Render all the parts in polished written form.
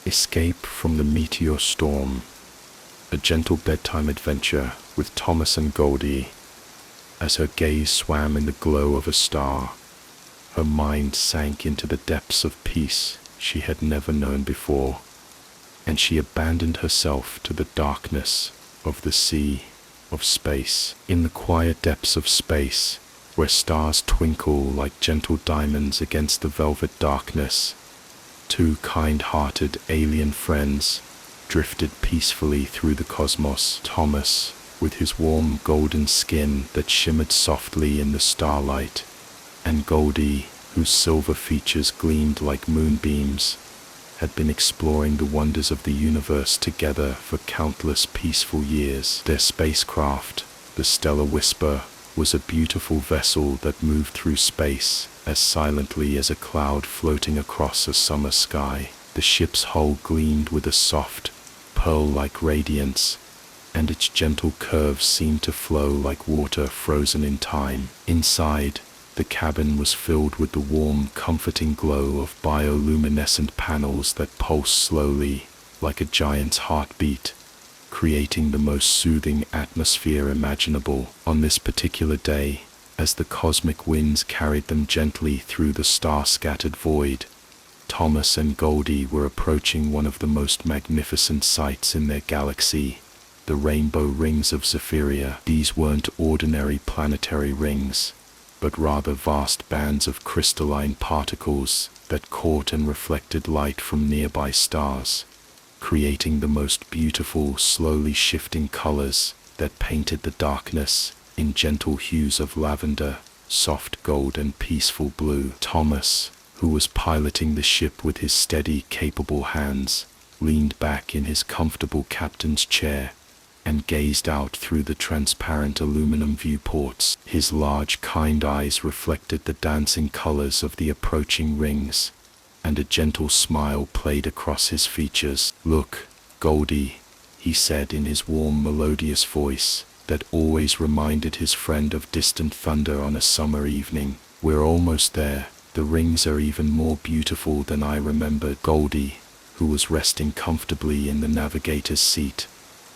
Escape from the Meteor Storm, a gentle bedtime adventure with Thomas and Goldie. As her gaze swam in the glow of a star, her mind sank into the depths of peace she had never known before, and she abandoned herself to the darkness of the sea of space. In the quiet depths of space, where stars twinkle like gentle diamonds against the velvet darkness, two kind-hearted alien friends drifted peacefully through the cosmos. Thomas, with his warm golden skin that shimmered softly in the starlight, and Goldie, whose silver features gleamed like moonbeams, had been exploring the wonders of the universe together for countless peaceful years. Their spacecraft, the Stellar Whisper, was a beautiful vessel that moved through space as silently as a cloud floating across a summer sky. The ship's hull gleamed with a soft, pearl-like radiance, and its gentle curves seemed to flow like water frozen in time. Inside, the cabin was filled with the warm, comforting glow of bioluminescent panels that pulsed slowly, like a giant's heartbeat, creating the most soothing atmosphere imaginable. On this particular day, as the cosmic winds carried them gently through the star-scattered void, Thomas and Goldie were approaching one of the most magnificent sights in their galaxy, the rainbow rings of Zephyria. These weren't ordinary planetary rings, but rather vast bands of crystalline particles that caught and reflected light from nearby stars, creating the most beautiful, slowly shifting colors that painted the darkness in gentle hues of lavender, soft gold, and peaceful blue. Thomas, who was piloting the ship with his steady, capable hands, leaned back in his comfortable captain's chair and gazed out through the transparent aluminum viewports. His large, kind eyes reflected the dancing colors of the approaching rings, and a gentle smile played across his features. "Look, Goldie," he said in his warm, melodious voice that always reminded his friend of distant thunder on a summer evening. "We're almost there. The rings are even more beautiful than I remembered." Goldie, who was resting comfortably in the navigator's seat,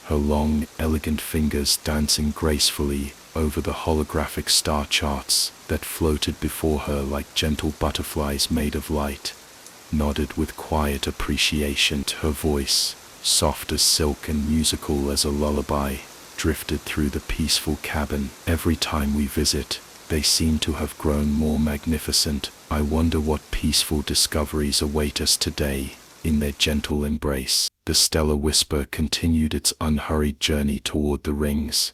her long, elegant fingers dancing gracefully over the holographic star charts that floated before her like gentle butterflies made of light, nodded with quiet appreciation. Her voice, soft as silk and musical as a lullaby, drifted through the peaceful cabin. "Every time we visit, they seem to have grown more magnificent. I wonder what peaceful discoveries await us today in their gentle embrace." The Stellar Whisper continued its unhurried journey toward the rings,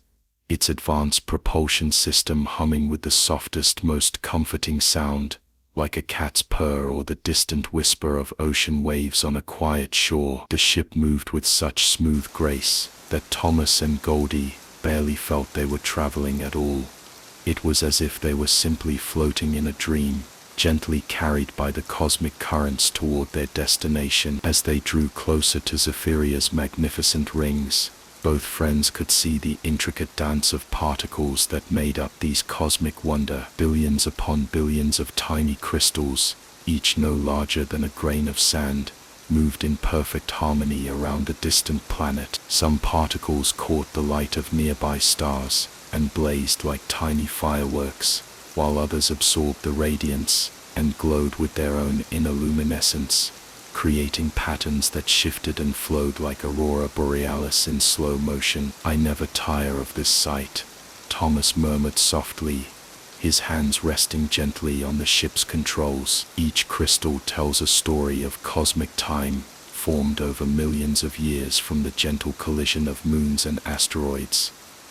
its advanced propulsion system humming with the softest, most comforting sound, like a cat's purr or the distant whisper of ocean waves on a quiet shore. The ship moved with such smooth grace that Thomas and Goldie barely felt they were traveling at all. It was as if they were simply floating in a dream, gently carried by the cosmic currents toward their destination. As they drew closer to Zephyria's magnificent rings, both friends could see the intricate dance of particles that made up these cosmic wonder. Billions upon billions of tiny crystals, each no larger than a grain of sand, moved in perfect harmony around the distant planet. Some particles caught the light of nearby stars and blazed like tiny fireworks, while others absorbed the radiance and glowed with their own inner luminescence, creating patterns that shifted and flowed like aurora borealis in slow motion. "I never tire of this sight," Thomas murmured softly, his hands resting gently on the ship's controls. "Each crystal tells a story of cosmic time, formed over millions of years from the gentle collision of moons and asteroids,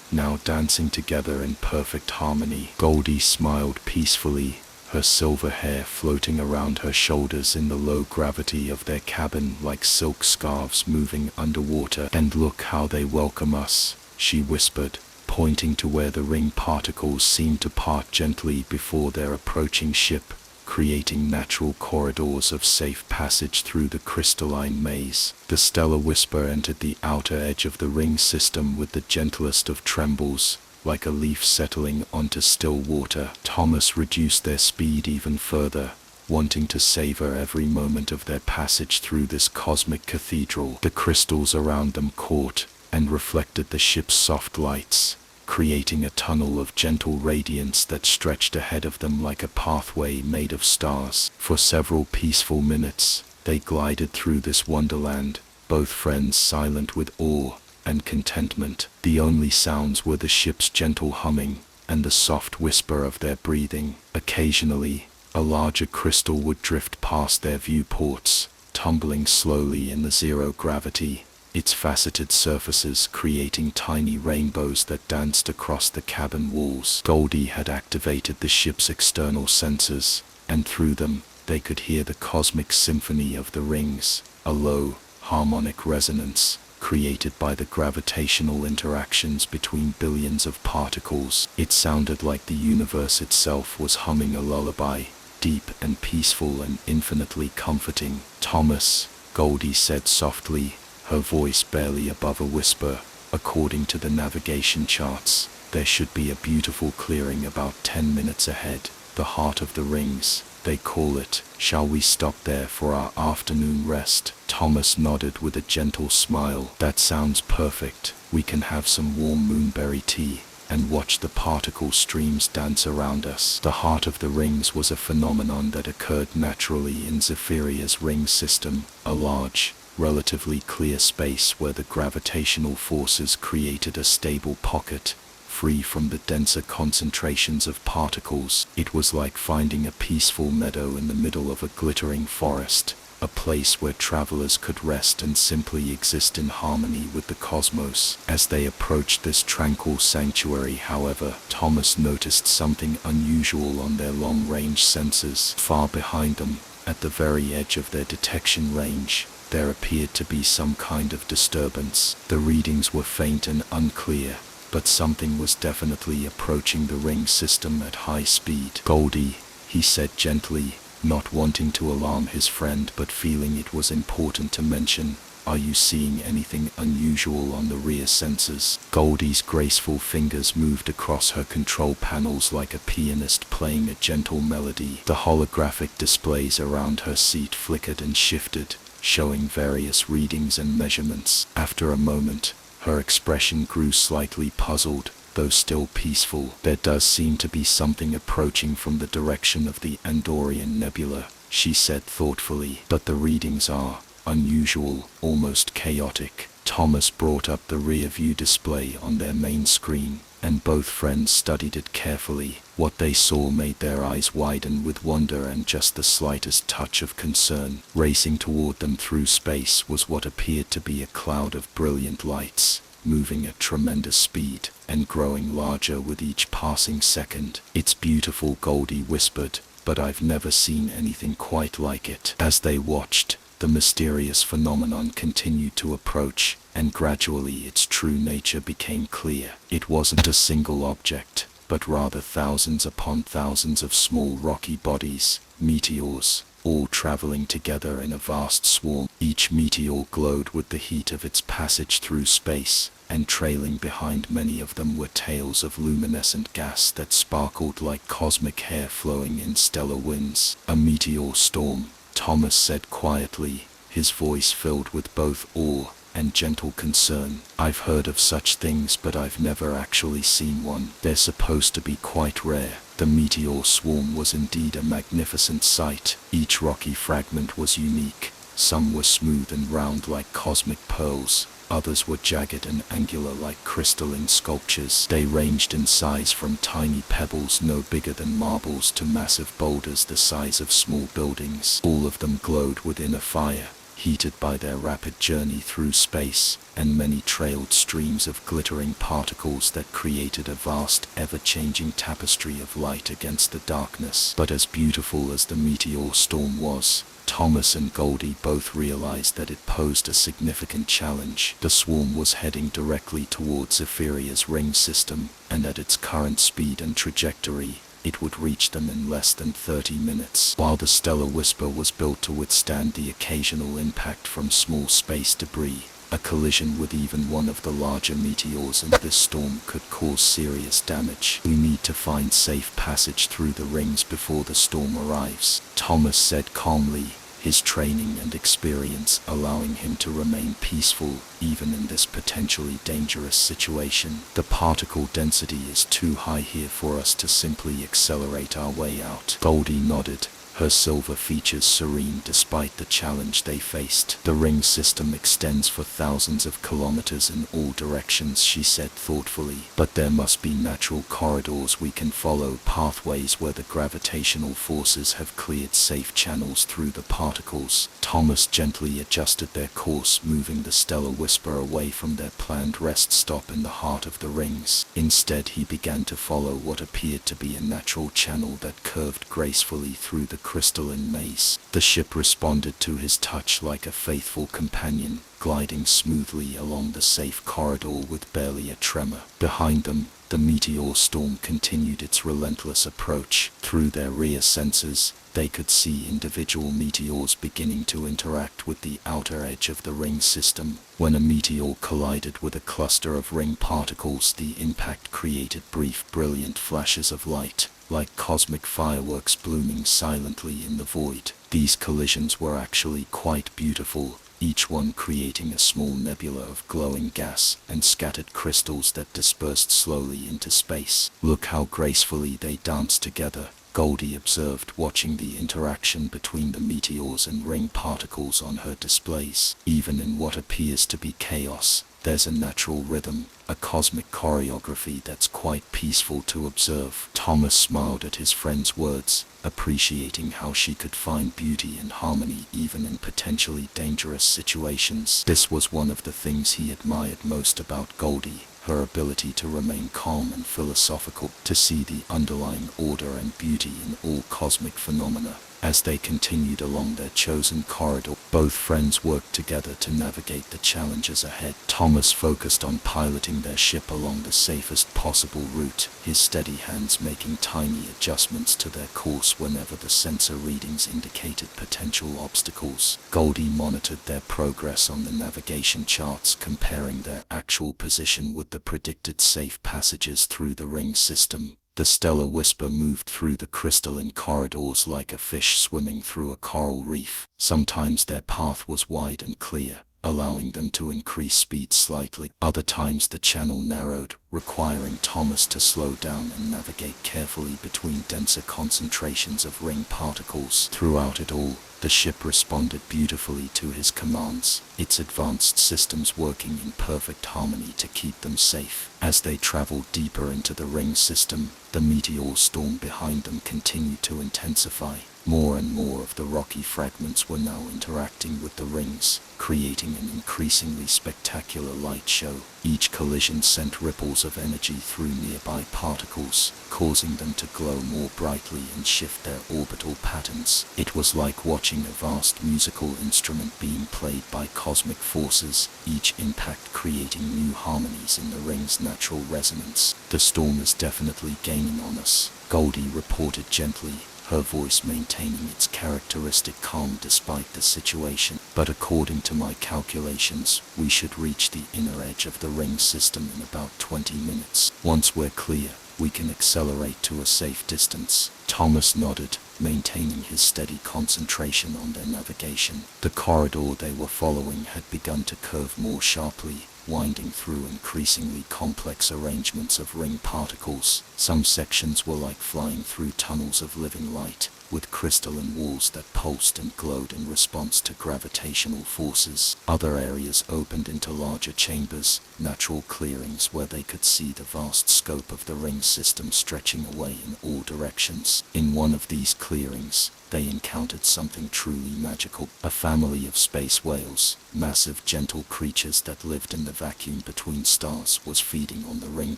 now dancing together in perfect harmony." Goldie smiled peacefully, her silver hair floating around her shoulders in the low gravity of their cabin like silk scarves moving underwater. "And look how they welcome us," she whispered, pointing to where the ring particles seemed to part gently before their approaching ship, creating natural corridors of safe passage through the crystalline maze. The Stellar Whisper entered the outer edge of the ring system with the gentlest of trembles, like a leaf settling onto still water. Thomas reduced their speed even further, wanting to savor every moment of their passage through this cosmic cathedral. The crystals around them caught and reflected the ship's soft lights, creating a tunnel of gentle radiance that stretched ahead of them like a pathway made of stars. For several peaceful minutes, they glided through this wonderland, both friends silent with awe and contentment. The only sounds were the ship's gentle humming and the soft whisper of their breathing. Occasionally, a larger crystal would drift past their viewports, tumbling slowly in the zero gravity, its faceted surfaces creating tiny rainbows that danced across the cabin walls. Goldie had activated the ship's external sensors, and through them, they could hear the cosmic symphony of the rings, a low, harmonic resonance created by the gravitational interactions between billions of particles. It sounded like the universe itself was humming a lullaby, deep and peaceful and infinitely comforting. "Thomas," Goldie said softly, her voice barely above a whisper, "according to the navigation charts, there should be a beautiful clearing about 10 minutes ahead. The heart of the rings, they call it. Shall we stop there for our afternoon rest?" Thomas nodded with a gentle smile. "That sounds perfect. We can have some warm moonberry tea and watch the particle streams dance around us." The heart of the rings was a phenomenon that occurred naturally in Zephiria's ring system, a large, relatively clear space where the gravitational forces created a stable pocket, free from the denser concentrations of particles. It was like finding a peaceful meadow in the middle of a glittering forest, a place where travelers could rest and simply exist in harmony with the cosmos. As they approached this tranquil sanctuary, however, Thomas noticed something unusual on their long-range sensors. Far behind them, at the very edge of their detection range, there appeared to be some kind of disturbance. The readings were faint and unclear, but something was definitely approaching the ring system at high speed. "Goldie," he said gently, not wanting to alarm his friend but feeling it was important to mention, "are you seeing anything unusual on the rear sensors?" Goldie's graceful fingers moved across her control panels like a pianist playing a gentle melody. The holographic displays around her seat flickered and shifted, showing various readings and measurements. After a moment, her expression grew slightly puzzled, though still peaceful. "There does seem to be something approaching from the direction of the Andorian Nebula," she said thoughtfully, "but the readings are unusual, almost chaotic." Thomas brought up the rear-view display on their main screen, and both friends studied it carefully. What they saw made their eyes widen with wonder and just the slightest touch of concern. Racing toward them through space was what appeared to be a cloud of brilliant lights, moving at tremendous speed and growing larger with each passing second. "It's beautiful," Goldie whispered, "but I've never seen anything quite like it." As they watched, the mysterious phenomenon continued to approach, and gradually its true nature became clear. It wasn't a single object, but rather thousands upon thousands of small rocky bodies, meteors, all traveling together in a vast swarm. Each meteor glowed with the heat of its passage through space, and trailing behind many of them were tails of luminescent gas that sparkled like cosmic hair flowing in stellar winds. "A meteor storm," Thomas said quietly, his voice filled with both awe and gentle concern. "I've heard of such things, but I've never actually seen one. They're supposed to be quite rare." The meteor swarm was indeed a magnificent sight. Each rocky fragment was unique. Some were smooth and round like cosmic pearls, others were jagged and angular like crystalline sculptures. They ranged in size from tiny pebbles no bigger than marbles to massive boulders the size of small buildings. All of them glowed within a fire, heated by their rapid journey through space, and many trailed streams of glittering particles that created a vast, ever-changing tapestry of light against the darkness. But as beautiful as the meteor storm was, Thomas and Goldie both realized that it posed a significant challenge. The swarm was heading directly towards Zephiria's ring system, and at its current speed and trajectory, it would reach them in less than 30 minutes. While the stellar whisper was built to withstand the occasional impact from small space debris, A collision with even one of the larger meteors in this storm could cause serious damage. We need to find safe passage through the rings before the storm arrives, Thomas said calmly, his training and experience allowing him to remain peaceful even in this potentially dangerous situation. The particle density is too high here for us to simply accelerate our way out. Goldie nodded, her silver features serene despite the challenge they faced. The ring system extends for thousands of kilometers in all directions, she said thoughtfully. But there must be natural corridors we can follow, pathways where the gravitational forces have cleared safe channels through the particles. Thomas gently adjusted their course, moving the Stellar Whisper away from their planned rest stop in the heart of the rings. Instead, he began to follow what appeared to be a natural channel that curved gracefully through the crystalline maze. The ship responded to his touch like a faithful companion, gliding smoothly along the safe corridor with barely a tremor. Behind them, the Meteor Storm continued its relentless approach. Through their rear sensors, they could see individual meteors beginning to interact with the outer edge of the ring system. When a meteor collided with a cluster of ring particles, the impact created brief, brilliant flashes of light, like cosmic fireworks blooming silently in the void. These collisions were actually quite beautiful, each one creating a small nebula of glowing gas and scattered crystals that dispersed slowly into space. Look how gracefully they danced together, Goldie observed, watching the interaction between the meteors and ring particles on her displays. Even in what appears to be chaos, there's a natural rhythm, a cosmic choreography that's quite peaceful to observe. Thomas smiled at his friend's words, appreciating how she could find beauty and harmony even in potentially dangerous situations. This was one of the things he admired most about Goldie, her ability to remain calm and philosophical, to see the underlying order and beauty in all cosmic phenomena. As they continued along their chosen corridor, both friends worked together to navigate the challenges ahead. Thomas focused on piloting their ship along the safest possible route, his steady hands making tiny adjustments to their course whenever the sensor readings indicated potential obstacles. Goldie monitored their progress on the navigation charts, comparing their actual position with the predicted safe passages through the ring system. The Stellar Whisper moved through the crystalline corridors like a fish swimming through a coral reef. Sometimes their path was wide and clear, allowing them to increase speed slightly. Other times the channel narrowed, requiring Thomas to slow down and navigate carefully between denser concentrations of ring particles. Throughout it all, the ship responded beautifully to his commands, its advanced systems working in perfect harmony to keep them safe. As they traveled deeper into the ring system, the meteor storm behind them continued to intensify. More and more of the rocky fragments were now interacting with the rings, creating an increasingly spectacular light show. Each collision sent ripples of energy through nearby particles, causing them to glow more brightly and shift their orbital patterns. It was like watching a vast musical instrument being played by cosmic forces, each impact creating new harmonies in the ring's natural resonance. The storm is definitely gaining on us, Goldie reported gently, her voice maintaining its characteristic calm despite the situation. But according to my calculations, we should reach the inner edge of the ring system in about 20 minutes. Once we're clear, we can accelerate to a safe distance. Thomas nodded, maintaining his steady concentration on their navigation. The corridor they were following had begun to curve more sharply, winding through increasingly complex arrangements of ring particles. Some sections were like flying through tunnels of living light, with crystalline walls that pulsed and glowed in response to gravitational forces. Other areas opened into larger chambers, natural clearings where they could see the vast scope of the ring system stretching away in all directions. In one of these clearings, they encountered something truly magical. A family of space whales, massive gentle creatures that lived in the vacuum between stars, was feeding on the ring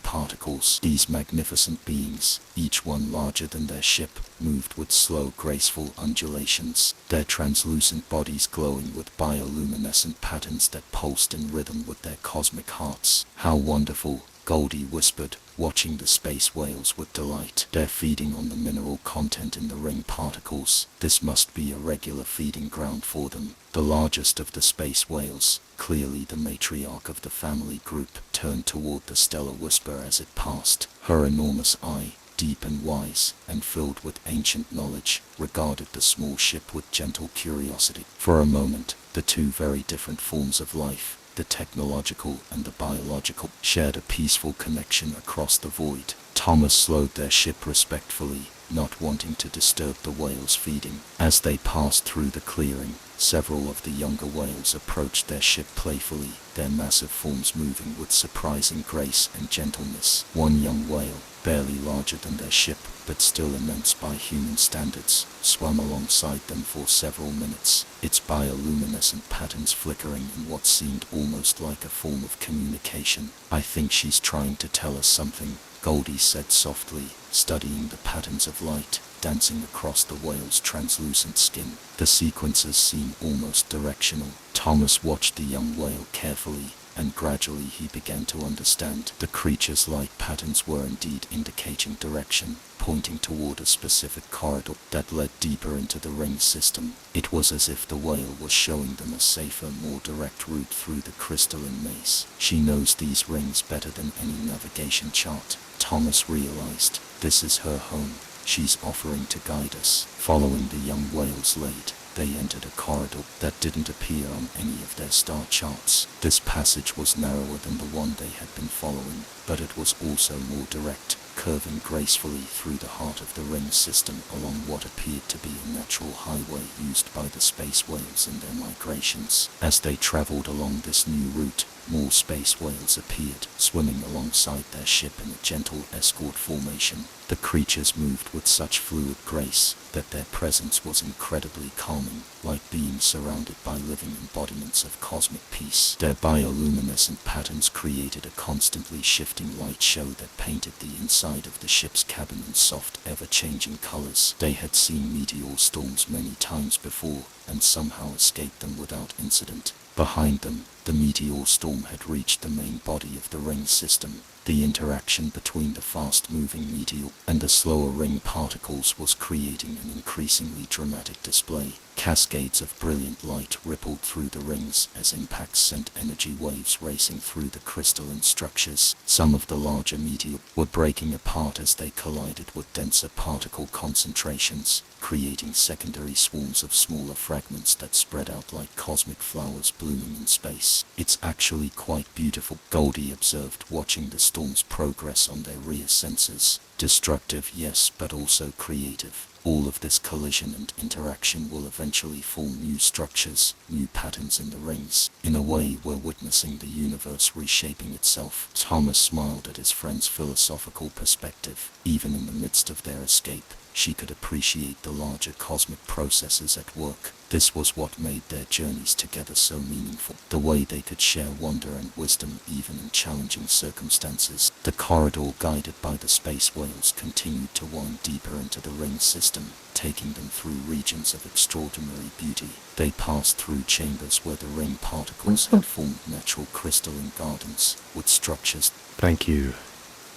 particles. These magnificent beings, each one larger than their ship, moved with slow, graceful undulations, their translucent bodies glowing with bioluminescent patterns that pulsed in rhythm with their cosmic hearts. How wonderful, Goldie whispered, watching the space whales with delight. They're feeding on the mineral content in the ring particles. This must be a regular feeding ground for them. The largest of the space whales, clearly the matriarch of the family group, turned toward the stellar whisper as it passed. Her enormous eye, deep and wise, and filled with ancient knowledge, regarded the small ship with gentle curiosity. For a moment, the two very different forms of life, the technological and the biological, shared a peaceful connection across the void. Thomas slowed their ship respectfully, not wanting to disturb the whales feeding. As they passed through the clearing, several of the younger whales approached their ship playfully, their massive forms moving with surprising grace and gentleness. One young whale, barely larger than their ship, but still immense by human standards, swam alongside them for several minutes, its bioluminescent patterns flickering in what seemed almost like a form of communication. "I think she's trying to tell us something," Goldie said softly, studying the patterns of light dancing across the whale's translucent skin. The sequences seemed almost directional. Thomas watched the young whale carefully, and gradually he began to understand. The creature's light patterns were indeed indicating direction, pointing toward a specific corridor that led deeper into the ring system. It was as if the whale was showing them a safer, more direct route through the crystalline maze. "She knows these rings better than any navigation chart," Thomas realized. "This is her home. She's offering to guide us." Following the young whale's lead, they entered a corridor that didn't appear on any of their star charts. This passage was narrower than the one they had been following, but it was also more direct, curving gracefully through the heart of the ring system along what appeared to be a natural highway used by the space whales in their migrations. As they traveled along this new route, more space whales appeared, swimming alongside their ship in a gentle escort formation. The creatures moved with such fluid grace that their presence was incredibly calming, like being surrounded by living embodiments of cosmic peace. Their bioluminescent patterns created a constantly shifting light show that painted the inside of the ship's cabin in soft, ever-changing colors. They had seen meteor storms many times before, and somehow escaped them without incident. Behind them, the meteor storm had reached the main body of the ring system. The interaction between the fast-moving meteor and the slower ring particles was creating an increasingly dramatic display. Cascades of brilliant light rippled through the rings as impacts sent energy waves racing through the crystalline structures. Some of the larger meteors were breaking apart as they collided with denser particle concentrations, creating secondary swarms of smaller fragments that spread out like cosmic flowers blooming in space. "It's actually quite beautiful," Goldie observed, watching the storm's progress on their rear sensors. "Destructive, yes, but also creative. All of this collision and interaction will eventually form new structures, new patterns in the rings. In a way, we're witnessing the universe reshaping itself." Thomas smiled at his friend's philosophical perspective. Even in the midst of their escape, she could appreciate the larger cosmic processes at work. This was what made their journeys together so meaningful, the way they could share wonder and wisdom even in challenging circumstances. The corridor guided by the space whales continued to wind deeper into the ring system, taking them through regions of extraordinary beauty. They passed through chambers where the ring particles had formed natural crystalline gardens, with structures. "Thank you,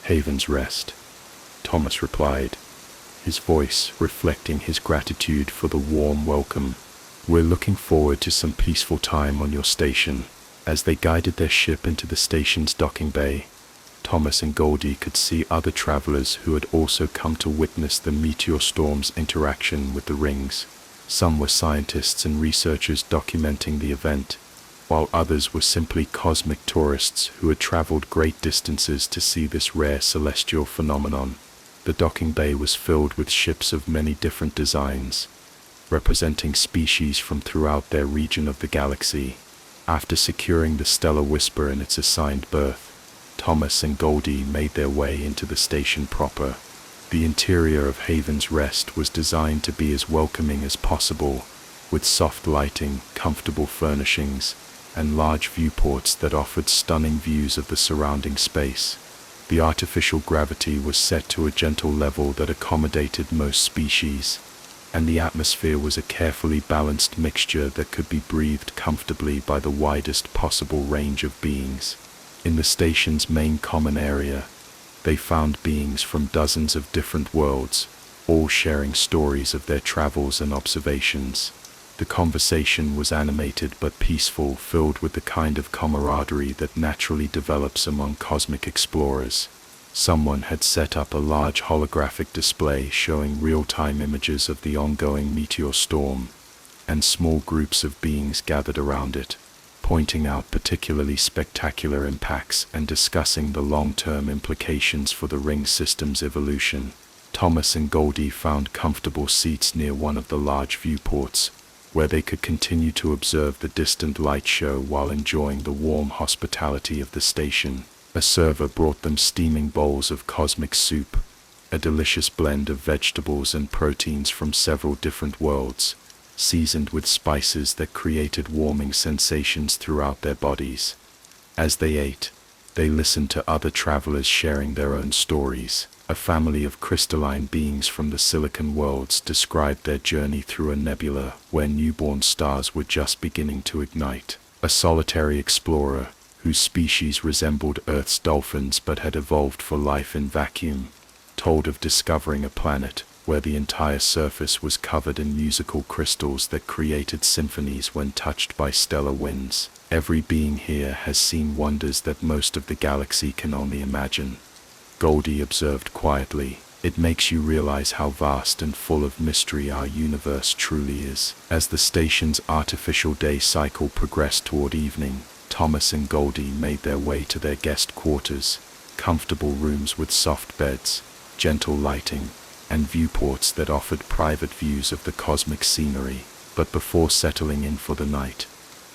Haven's Rest," Thomas replied, his voice reflecting his gratitude for the warm welcome. "We're looking forward to some peaceful time on your station." As they guided their ship into the station's docking bay, Thomas and Goldie could see other travelers who had also come to witness the Meteor Storm's interaction with the rings. Some were scientists and researchers documenting the event, while others were simply cosmic tourists who had traveled great distances to see this rare celestial phenomenon. The docking bay was filled with ships of many different designs, representing species from throughout their region of the galaxy. After securing the stellar whisper in its assigned berth, Thomas and Goldie made their way into the station proper. The interior of Haven's Rest was designed to be as welcoming as possible, with soft lighting, comfortable furnishings, and large viewports that offered stunning views of the surrounding space. The artificial gravity was set to a gentle level that accommodated most species, and the atmosphere was a carefully balanced mixture that could be breathed comfortably by the widest possible range of beings. In the station's main common area, they found beings from dozens of different worlds, all sharing stories of their travels and observations. The conversation was animated but peaceful, filled with the kind of camaraderie that naturally develops among cosmic explorers. Someone had set up a large holographic display showing real-time images of the ongoing meteor storm, and small groups of beings gathered around it, pointing out particularly spectacular impacts and discussing the long-term implications for the ring system's evolution. Thomas and Goldie found comfortable seats near one of the large viewports, where they could continue to observe the distant light show while enjoying the warm hospitality of the station. A server brought them steaming bowls of cosmic soup, a delicious blend of vegetables and proteins from several different worlds, seasoned with spices that created warming sensations throughout their bodies. As they ate, they listened to other travelers sharing their own stories. A family of crystalline beings from the silicon worlds described their journey through a nebula where newborn stars were just beginning to ignite. A solitary explorer, whose species resembled Earth's dolphins but had evolved for life in vacuum, told of discovering a planet where the entire surface was covered in musical crystals that created symphonies when touched by stellar winds. Every being here has seen wonders that most of the galaxy can only imagine, Goldie observed quietly. It makes you realize how vast and full of mystery our universe truly is. As the station's artificial day cycle progressed toward evening, Thomas and Goldie made their way to their guest quarters, comfortable rooms with soft beds, gentle lighting, and viewports that offered private views of the cosmic scenery. But before settling in for the night,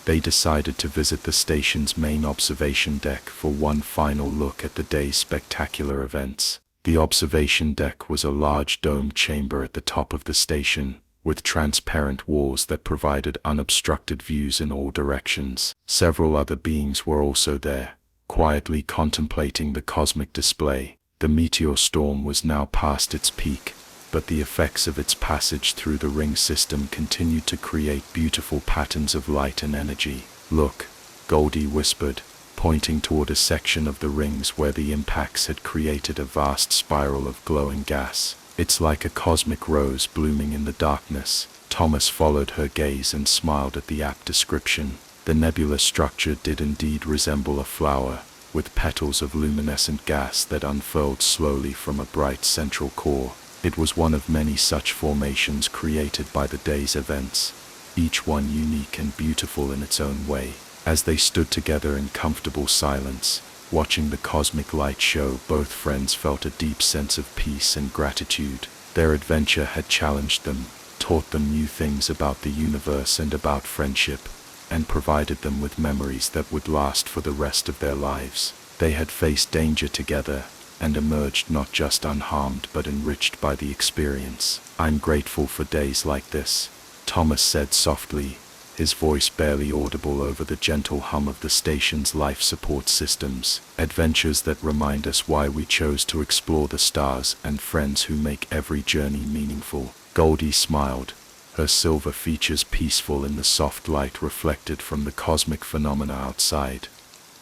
they decided to visit the station's main observation deck for one final look at the day's spectacular events. The observation deck was a large domed chamber at the top of the station, with transparent walls that provided unobstructed views in all directions. Several other beings were also there, quietly contemplating the cosmic display. The meteor storm was now past its peak, but the effects of its passage through the ring system continued to create beautiful patterns of light and energy. "Look," Goldie whispered, pointing toward a section of the rings where the impacts had created a vast spiral of glowing gas. "It's like a cosmic rose blooming in the darkness." Thomas followed her gaze and smiled at the apt description. The nebulous structure did indeed resemble a flower, with petals of luminescent gas that unfurled slowly from a bright central core. It was one of many such formations created by the day's events, each one unique and beautiful in its own way. As they stood together in comfortable silence, watching the cosmic light show, both friends felt a deep sense of peace and gratitude. Their adventure had challenged them, taught them new things about the universe and about friendship, and provided them with memories that would last for the rest of their lives. They had faced danger together, and emerged not just unharmed but enriched by the experience. "I'm grateful for days like this," Thomas said softly, his voice barely audible over the gentle hum of the station's life support systems. "Adventures that remind us why we chose to explore the stars, and friends who make every journey meaningful." Goldie smiled, her silver features peaceful in the soft light reflected from the cosmic phenomena outside.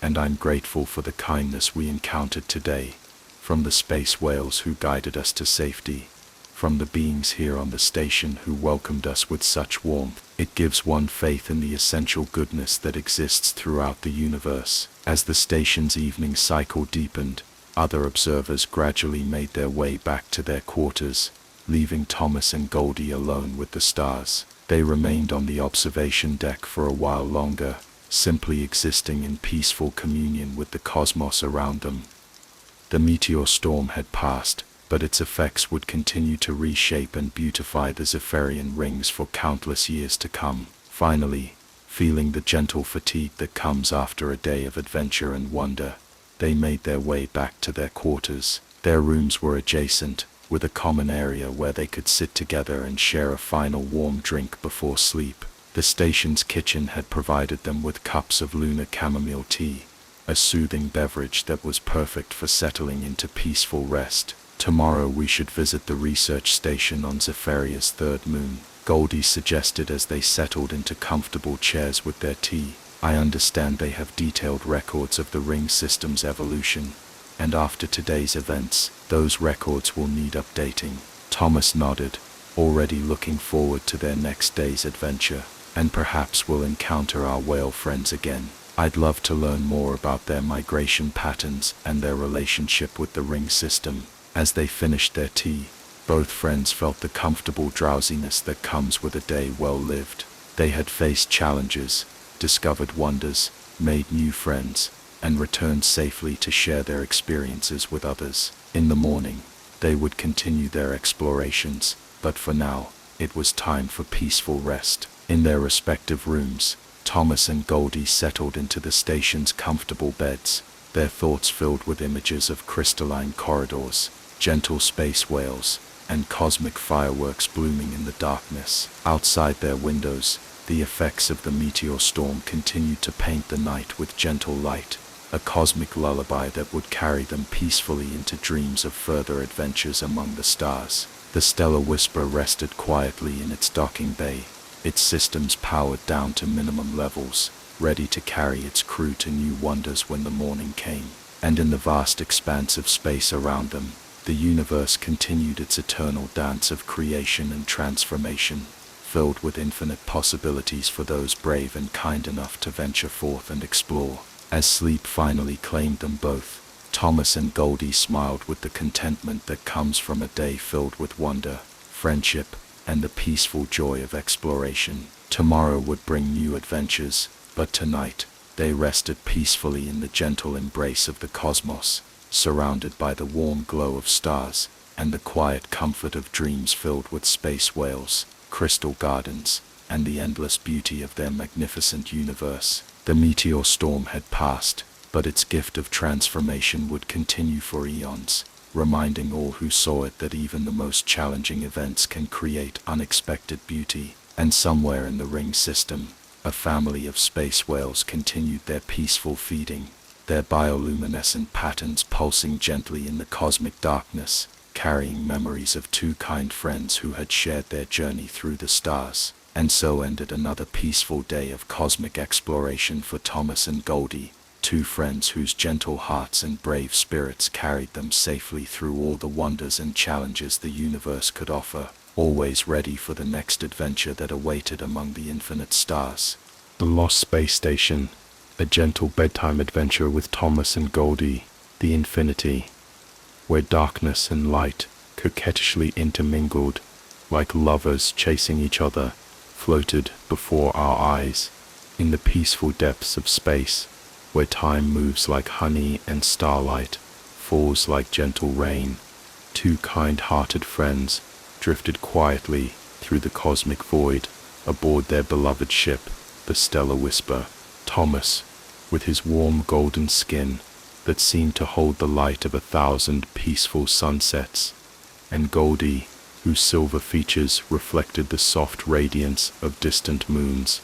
"And I'm grateful for the kindness we encountered today, from the space whales who guided us to safety, from the beings here on the station who welcomed us with such warmth." It gives one faith in the essential goodness that exists throughout the universe. As the station's evening cycle deepened, other observers gradually made their way back to their quarters, leaving Thomas and Goldie alone with the stars. They remained on the observation deck for a while longer, simply existing in peaceful communion with the cosmos around them. The meteor storm had passed, but its effects would continue to reshape and beautify the Zephyrian rings for countless years to come. Finally, feeling the gentle fatigue that comes after a day of adventure and wonder, they made their way back to their quarters. Their rooms were adjacent, with a common area where they could sit together and share a final warm drink before sleep. The station's kitchen had provided them with cups of lunar chamomile tea, a soothing beverage that was perfect for settling into peaceful rest. "Tomorrow we should visit the research station on Zephyr's third moon," Goldie suggested as they settled into comfortable chairs with their tea. I understand they have detailed records of the ring system's evolution, and after today's events, those records will need updating. Thomas nodded, already looking forward to their next day's adventure, and perhaps we'll encounter our whale friends again. I'd love to learn more about their migration patterns and their relationship with the ring system. As they finished their tea, both friends felt the comfortable drowsiness that comes with a day well lived. They had faced challenges, discovered wonders, made new friends, and returned safely to share their experiences with others. In the morning, they would continue their explorations, but for now, it was time for peaceful rest. In their respective rooms, Thomas and Goldie settled into the station's comfortable beds, their thoughts filled with images of crystalline corridors, gentle space whales, and cosmic fireworks blooming in the darkness. Outside their windows, the effects of the meteor storm continued to paint the night with gentle light, a cosmic lullaby that would carry them peacefully into dreams of further adventures among the stars. The Stellar Whisper rested quietly in its docking bay, its systems powered down to minimum levels, ready to carry its crew to new wonders when the morning came. And in the vast expanse of space around them, the universe continued its eternal dance of creation and transformation, filled with infinite possibilities for those brave and kind enough to venture forth and explore. As sleep finally claimed them both, Thomas and Goldie smiled with the contentment that comes from a day filled with wonder, friendship, and the peaceful joy of exploration. Tomorrow would bring new adventures, but tonight, they rested peacefully in the gentle embrace of the cosmos, surrounded by the warm glow of stars, and the quiet comfort of dreams filled with space whales, crystal gardens, and the endless beauty of their magnificent universe. The meteor storm had passed, but its gift of transformation would continue for eons, reminding all who saw it that even the most challenging events can create unexpected beauty. And somewhere in the ring system, a family of space whales continued their peaceful feeding, their bioluminescent patterns pulsing gently in the cosmic darkness, carrying memories of two kind friends who had shared their journey through the stars. And so ended another peaceful day of cosmic exploration for Thomas and Goldie, two friends whose gentle hearts and brave spirits carried them safely through all the wonders and challenges the universe could offer, always ready for the next adventure that awaited among the infinite stars. The Lost Space Station, a gentle bedtime adventure with Thomas and Goldie, the infinity, where darkness and light coquettishly intermingled, like lovers chasing each other, floated before our eyes. In the peaceful depths of space, where time moves like honey and starlight, falls like gentle rain, two kind-hearted friends drifted quietly through the cosmic void aboard their beloved ship, the Stellar Whisper. Thomas, with his warm golden skin that seemed to hold the light of 1,000 peaceful sunsets, and Goldie, whose silver features reflected the soft radiance of distant moons,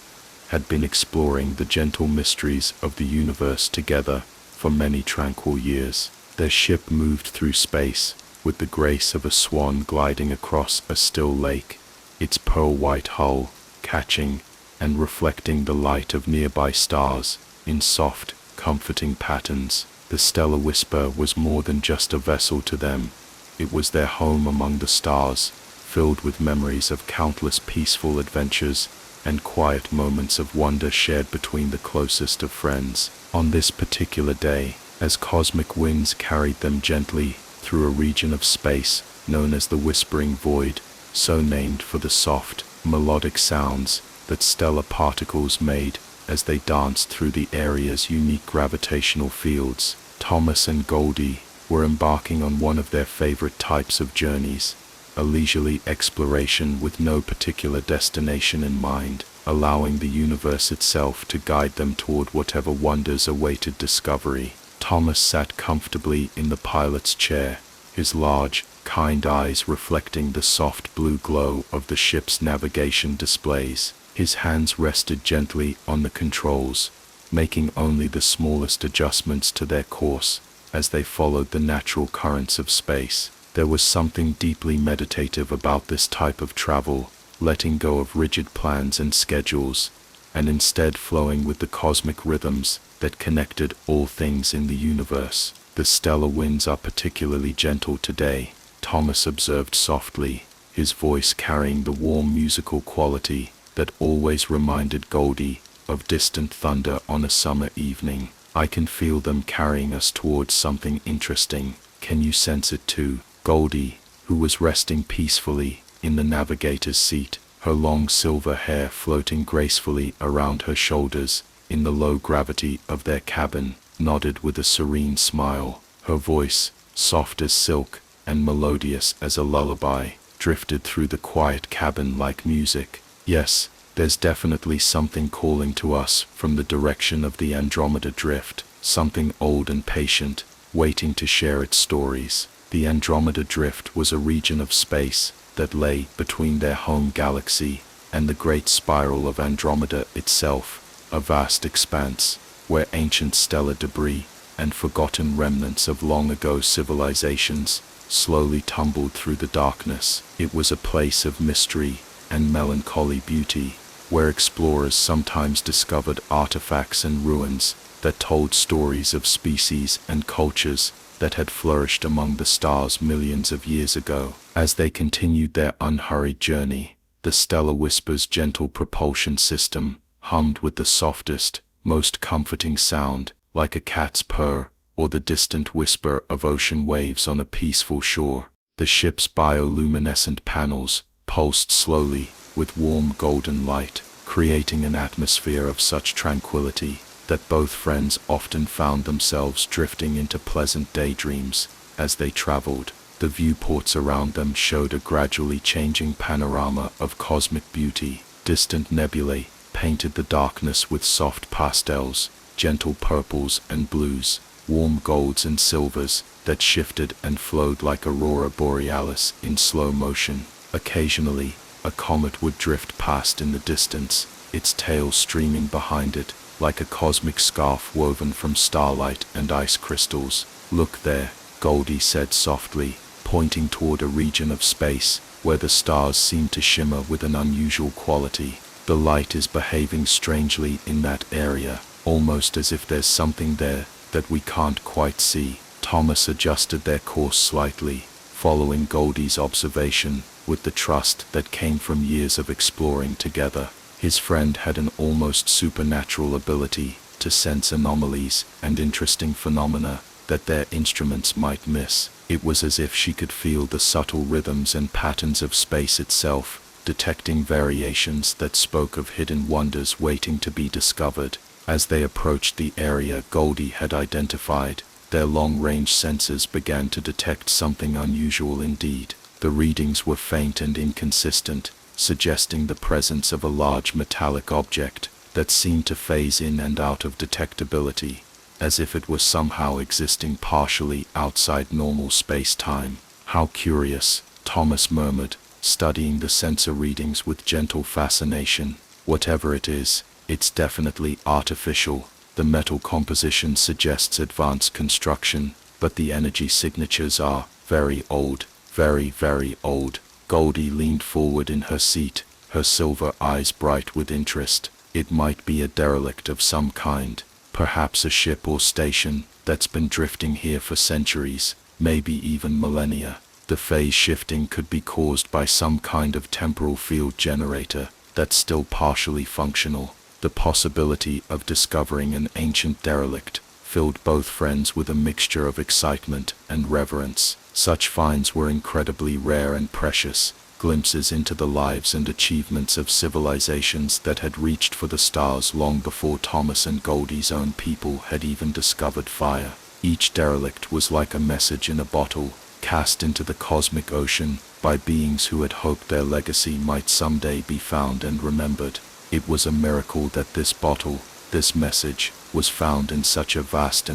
had been exploring the gentle mysteries of the universe together for many tranquil years. Their ship moved through space with the grace of a swan gliding across a still lake, its pearl-white hull catching and reflecting the light of nearby stars in soft, comforting patterns. The Stellar Whisper was more than just a vessel to them. It was their home among the stars, filled with memories of countless peaceful adventures and quiet moments of wonder shared between the closest of friends. On this particular day, as cosmic winds carried them gently through a region of space known as the Whispering Void, so named for the soft, melodic sounds that stellar particles made as they danced through the area's unique gravitational fields, Thomas and Goldie were embarking on one of their favorite types of journeys, a leisurely exploration with no particular destination in mind, allowing the universe itself to guide them toward whatever wonders awaited discovery. Thomas sat comfortably in the pilot's chair, his large, kind eyes reflecting the soft blue glow of the ship's navigation displays. His hands rested gently on the controls, making only the smallest adjustments to their course as they followed the natural currents of space. There was something deeply meditative about this type of travel, letting go of rigid plans and schedules, and instead flowing with the cosmic rhythms that connected all things in the universe. The stellar winds are particularly gentle today, Thomas observed softly, his voice carrying the warm musical quality that always reminded Goldie of distant thunder on a summer evening. I can feel them carrying us towards something interesting. Can you sense it too? Goldie, who was resting peacefully in the navigator's seat, her long silver hair floating gracefully around her shoulders in the low gravity of their cabin, nodded with a serene smile. Her voice, soft as silk and melodious as a lullaby, drifted through the quiet cabin like music. Yes, there's definitely something calling to us from the direction of the Andromeda Drift, something old and patient, waiting to share its stories. The Andromeda Drift was a region of space that lay between their home galaxy and the great spiral of Andromeda itself, a vast expanse where ancient stellar debris and forgotten remnants of long-ago civilizations slowly tumbled through the darkness. It was a place of mystery and melancholy beauty, where explorers sometimes discovered artifacts and ruins that told stories of species and cultures that had flourished among the stars millions of years ago. As they continued their unhurried journey, the Stellar Whisper's gentle propulsion system hummed with the softest, most comforting sound, like a cat's purr or the distant whisper of ocean waves on a peaceful shore. The ship's bioluminescent panels pulsed slowly with warm golden light, creating an atmosphere of such tranquility that both friends often found themselves drifting into pleasant daydreams as they traveled. The viewports around them showed a gradually changing panorama of cosmic beauty. Distant nebulae painted the darkness with soft pastels, gentle purples and blues, warm golds and silvers that shifted and flowed like aurora borealis in slow motion. Occasionally, a comet would drift past in the distance, its tail streaming behind it, like a cosmic scarf woven from starlight and ice crystals. "Look there," Goldie said softly, pointing toward a region of space where the stars seemed to shimmer with an unusual quality. "The light is behaving strangely in that area, almost as if there's something there that we can't quite see." Thomas adjusted their course slightly, following Goldie's observation with the trust that came from years of exploring together. His friend had an almost supernatural ability to sense anomalies and interesting phenomena that their instruments might miss. It was as if she could feel the subtle rhythms and patterns of space itself, detecting variations that spoke of hidden wonders waiting to be discovered. As they approached the area Goldie had identified, their long-range sensors began to detect something unusual indeed. The readings were faint and inconsistent, suggesting the presence of a large metallic object that seemed to phase in and out of detectability, as if it was somehow existing partially outside normal space-time. "How curious," Thomas murmured, studying the sensor readings with gentle fascination. "Whatever it is, it's definitely artificial. The metal composition suggests advanced construction, but the energy signatures are very old, very, very old." Goldie leaned forward in her seat, her silver eyes bright with interest. "It might be a derelict of some kind, perhaps a ship or station that's been drifting here for centuries, maybe even millennia. The phase shifting could be caused by some kind of temporal field generator that's still partially functional." The possibility of discovering an ancient derelict filled both friends with a mixture of excitement and reverence. Such finds were incredibly rare and precious, glimpses into the lives and achievements of civilizations that had reached for the stars long before Thomas and Goldie's own people had even discovered fire. Each derelict was like a message in a bottle, cast into the cosmic ocean by beings who had hoped their legacy might someday be found and remembered. It was a miracle that this bottle, this message, was found in such a vast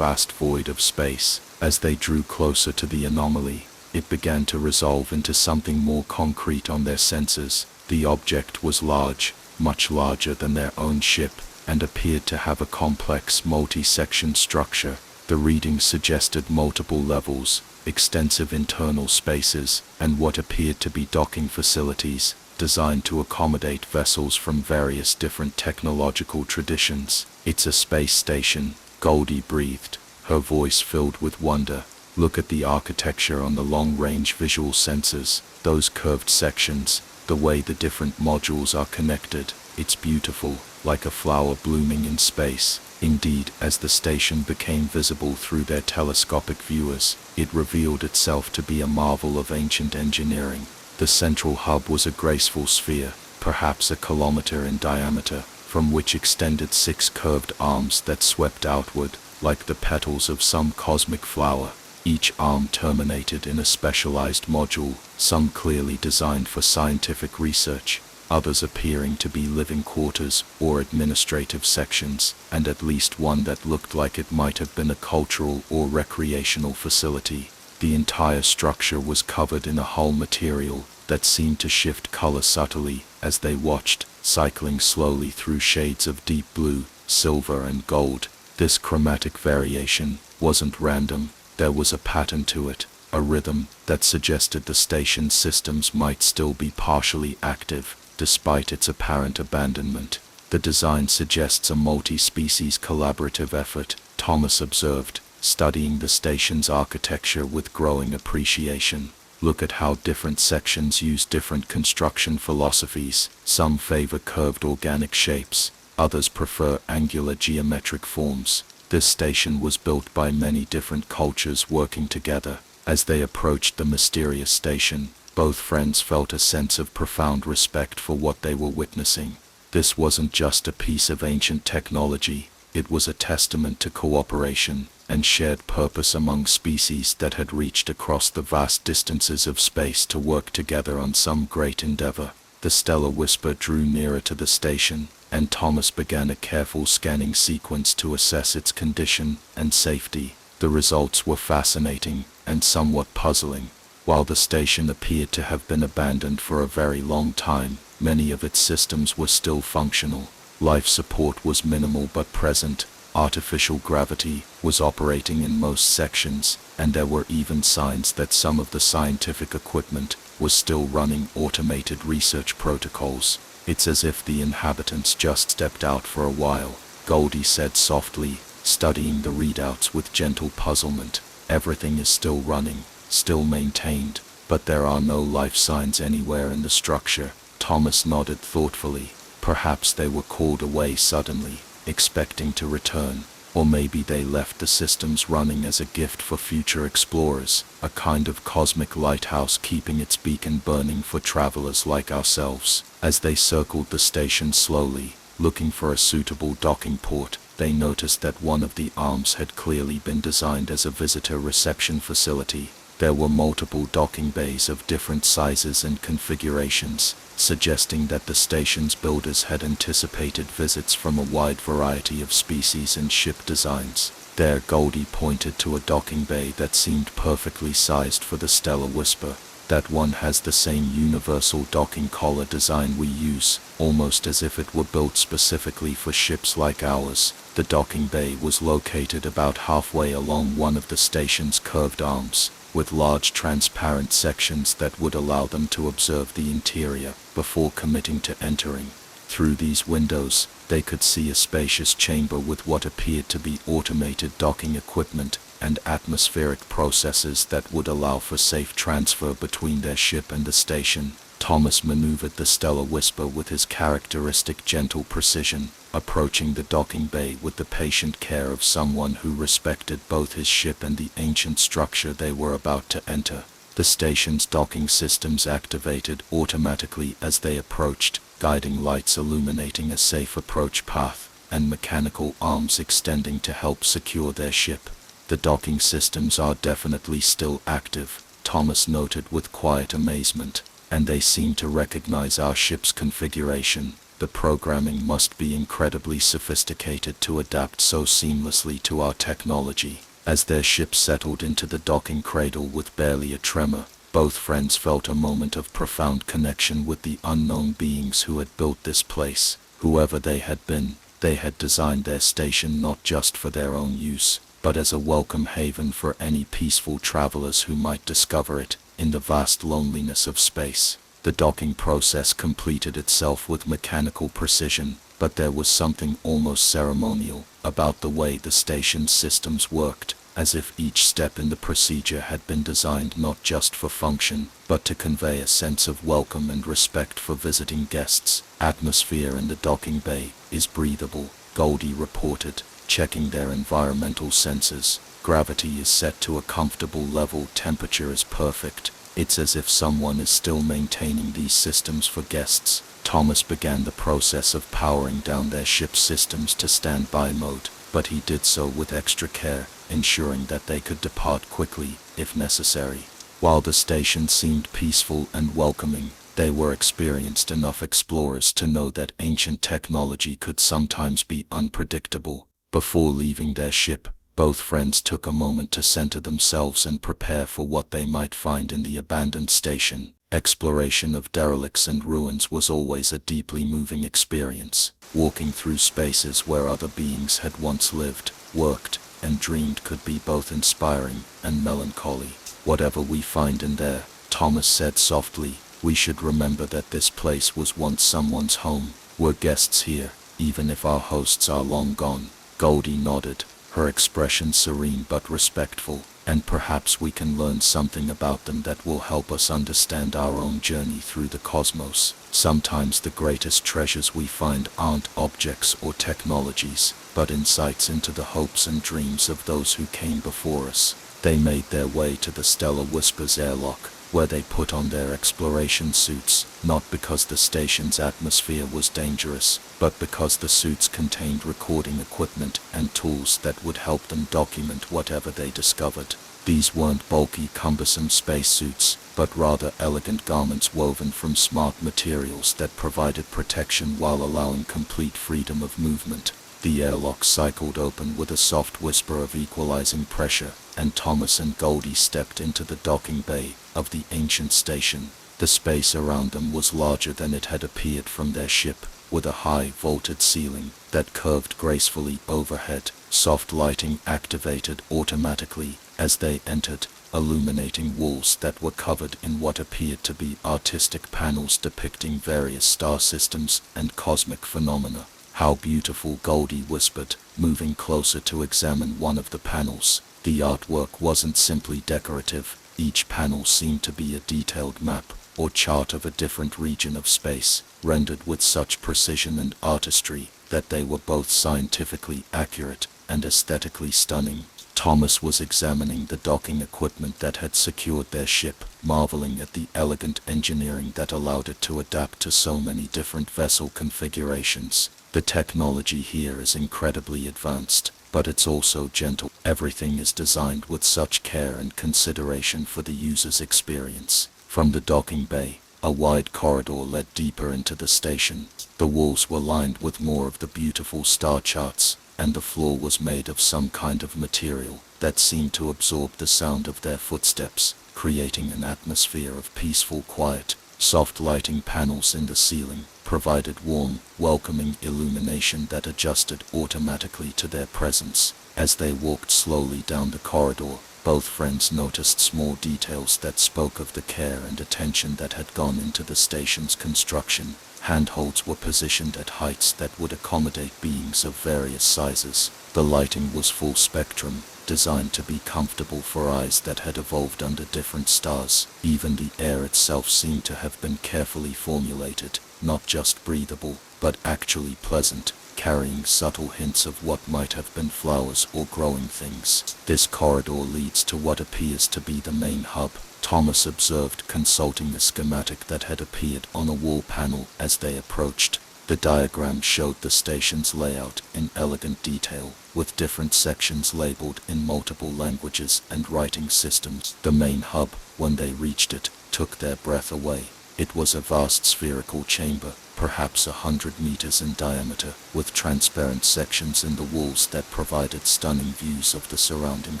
void of space. As they drew closer to the anomaly, it began to resolve into something more concrete on their senses. The object was large, much larger than their own ship, and appeared to have a complex multi-section structure. The readings suggested multiple levels, extensive internal spaces, and what appeared to be docking facilities designed to accommodate vessels from various different technological traditions. "It's a space station," Goldie breathed, her voice filled with wonder. "Look at the architecture on the long-range visual sensors, those curved sections, the way the different modules are connected. It's beautiful, like a flower blooming in space." Indeed, as the station became visible through their telescopic viewers, it revealed itself to be a marvel of ancient engineering. The central hub was a graceful sphere, perhaps a kilometer in diameter, from which extended 6 curved arms that swept outward, like the petals of some cosmic flower. Each arm terminated in a specialized module, some clearly designed for scientific research, others appearing to be living quarters or administrative sections, and at least one that looked like it might have been a cultural or recreational facility. The entire structure was covered in a hull material that seemed to shift color subtly as they watched, cycling slowly through shades of deep blue, silver and gold. This chromatic variation wasn't random, there was a pattern to it, a rhythm that suggested the station's systems might still be partially active, despite its apparent abandonment. "The design suggests a multi-species collaborative effort," Thomas observed, studying the station's architecture with growing appreciation. "Look at how different sections use different construction philosophies. Some favor curved organic shapes, others prefer angular geometric forms. This station was built by many different cultures working together." As they approached the mysterious station, both friends felt a sense of profound respect for what they were witnessing. This wasn't just a piece of ancient technology, it was a testament to cooperation and shared purpose among species that had reached across the vast distances of space to work together on some great endeavor. The stellar whisper drew nearer to the station, and Thomas began a careful scanning sequence to assess its condition and safety. The results were fascinating and somewhat puzzling. While the station appeared to have been abandoned for a very long time, many of its systems were still functional. Life support was minimal but present. Artificial gravity was operating in most sections, and there were even signs that some of the scientific equipment was still running automated research protocols. "It's as if the inhabitants just stepped out for a while," Goldie said softly, studying the readouts with gentle puzzlement. "Everything is still running, still maintained, but there are no life signs anywhere in the structure." Thomas nodded thoughtfully. Perhaps they were called away suddenly, expecting to return, or maybe they left the systems running as a gift for future explorers, a kind of cosmic lighthouse keeping its beacon burning for travelers like ourselves. As they circled the station slowly, looking for a suitable docking port, they noticed that one of the arms had clearly been designed as a visitor reception facility. There were multiple docking bays of different sizes and configurations, suggesting that the station's builders had anticipated visits from a wide variety of species and ship designs. There, Goldie pointed to a docking bay that seemed perfectly sized for the Stellar Whisper. "That one has the same universal docking collar design we use, almost as if it were built specifically for ships like ours." The docking bay was located about halfway along one of the station's curved arms, with large transparent sections that would allow them to observe the interior before committing to entering. Through these windows, they could see a spacious chamber with what appeared to be automated docking equipment and atmospheric processes that would allow for safe transfer between their ship and the station. Thomas maneuvered the Stellar Whisper with his characteristic gentle precision, approaching the docking bay with the patient care of someone who respected both his ship and the ancient structure they were about to enter. The station's docking systems activated automatically as they approached, guiding lights illuminating a safe approach path, and mechanical arms extending to help secure their ship. "The docking systems are definitely still active," Thomas noted with quiet amazement, "and they seem to recognize our ship's configuration. The programming must be incredibly sophisticated to adapt so seamlessly to our technology." As their ship settled into the docking cradle with barely a tremor, both friends felt a moment of profound connection with the unknown beings who had built this place. Whoever they had been, they had designed their station not just for their own use, but as a welcome haven for any peaceful travelers who might discover it in the vast loneliness of space. The docking process completed itself with mechanical precision, but there was something almost ceremonial about the way the station's systems worked, as if each step in the procedure had been designed not just for function, but to convey a sense of welcome and respect for visiting guests. Atmosphere in the docking bay is breathable, Goldie reported, checking their environmental sensors. Gravity is set to a comfortable level, temperature is perfect. It's as if someone is still maintaining these systems for guests. Thomas began the process of powering down their ship's systems to standby mode, but he did so with extra care, ensuring that they could depart quickly, if necessary. While the station seemed peaceful and welcoming, they were experienced enough explorers to know that ancient technology could sometimes be unpredictable. Before leaving their ship, both friends took a moment to center themselves and prepare for what they might find in the abandoned station. Exploration of derelicts and ruins was always a deeply moving experience. Walking through spaces where other beings had once lived, worked, and dreamed could be both inspiring and melancholy. Whatever we find in there, Thomas said softly, we should remember that this place was once someone's home. We're guests here, even if our hosts are long gone. Goldie nodded, her expression serene but respectful, and perhaps we can learn something about them that will help us understand our own journey through the cosmos. Sometimes the greatest treasures we find aren't objects or technologies, but insights into the hopes and dreams of those who came before us. They made their way to the Stellar Whispers airlock, where they put on their exploration suits, not because the station's atmosphere was dangerous, but because the suits contained recording equipment and tools that would help them document whatever they discovered. These weren't bulky, cumbersome spacesuits, but rather elegant garments woven from smart materials that provided protection while allowing complete freedom of movement. The airlock cycled open with a soft whisper of equalizing pressure, and Thomas and Goldie stepped into the docking bay of the ancient station. The space around them was larger than it had appeared from their ship, with a high vaulted ceiling that curved gracefully overhead. Soft lighting activated automatically as they entered, illuminating walls that were covered in what appeared to be artistic panels depicting various star systems and cosmic phenomena. How beautiful, Goldie whispered, moving closer to examine one of the panels. The artwork wasn't simply decorative. Each panel seemed to be a detailed map or chart of a different region of space, rendered with such precision and artistry that they were both scientifically accurate and aesthetically stunning. Thomas was examining the docking equipment that had secured their ship, marveling at the elegant engineering that allowed it to adapt to so many different vessel configurations. The technology here is incredibly advanced, but it's also gentle. Everything is designed with such care and consideration for the user's experience. From the docking bay, a wide corridor led deeper into the station. The walls were lined with more of the beautiful star charts, and the floor was made of some kind of material that seemed to absorb the sound of their footsteps, creating an atmosphere of peaceful quiet. Soft lighting panels in the ceiling provided warm, welcoming illumination that adjusted automatically to their presence. As they walked slowly down the corridor, both friends noticed small details that spoke of the care and attention that had gone into the station's construction. Handholds were positioned at heights that would accommodate beings of various sizes. The lighting was full spectrum, designed to be comfortable for eyes that had evolved under different stars. Even the air itself seemed to have been carefully formulated, not just breathable, but actually pleasant, carrying subtle hints of what might have been flowers or growing things. This corridor leads to what appears to be the main hub, Thomas observed, consulting a schematic that had appeared on a wall panel as they approached. The diagram showed the station's layout in elegant detail, with different sections labeled in multiple languages and writing systems. The main hub, when they reached it, took their breath away. It was a vast spherical chamber, perhaps 100 meters in diameter, with transparent sections in the walls that provided stunning views of the surrounding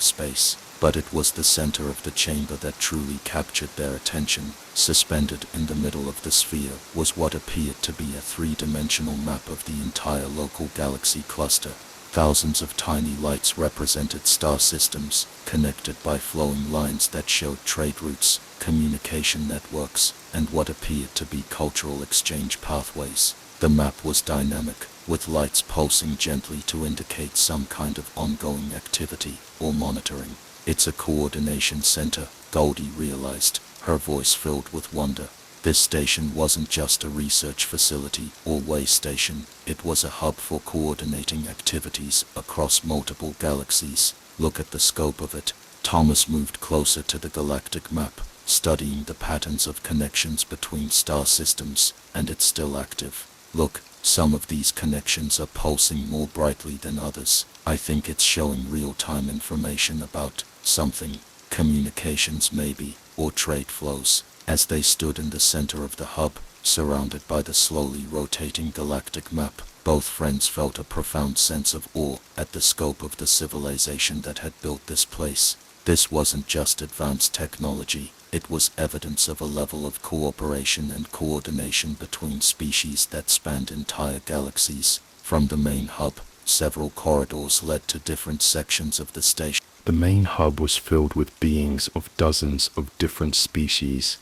space. But it was the center of the chamber that truly captured their attention. Suspended in the middle of the sphere was what appeared to be a three-dimensional map of the entire local galaxy cluster. Thousands of tiny lights represented star systems, connected by flowing lines that showed trade routes, communication networks, and what appeared to be cultural exchange pathways. The map was dynamic, with lights pulsing gently to indicate some kind of ongoing activity or monitoring. It's a coordination center, Goldie realized, her voice filled with wonder. This station wasn't just a research facility or way station, it was a hub for coordinating activities across multiple galaxies. Look at the scope of it. Thomas moved closer to the galactic map, studying the patterns of connections between star systems, and it's still active. Look, some of these connections are pulsing more brightly than others. I think it's showing real-time information about something, communications maybe, or trade flows. As they stood in the center of the hub, surrounded by the slowly rotating galactic map, both friends felt a profound sense of awe at the scope of the civilization that had built this place. This wasn't just advanced technology, it was evidence of a level of cooperation and coordination between species that spanned entire galaxies. From the main hub, several corridors led to different sections of the station. The main hub was filled with beings of dozens of different species,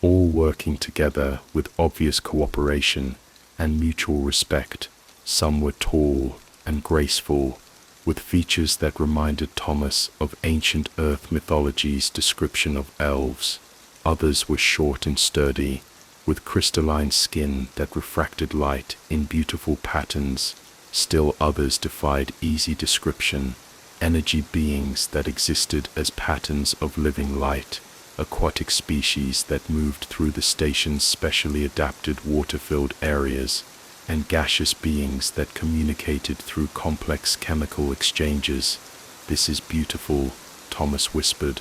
all working together with obvious cooperation and mutual respect. Some were tall and graceful, with features that reminded Thomas of ancient Earth mythology's description of elves. Others were short and sturdy, with crystalline skin that refracted light in beautiful patterns. Still others defied easy description, energy beings that existed as patterns of living light, aquatic species that moved through the station's specially adapted water-filled areas, and gaseous beings that communicated through complex chemical exchanges. "This is beautiful," Thomas whispered,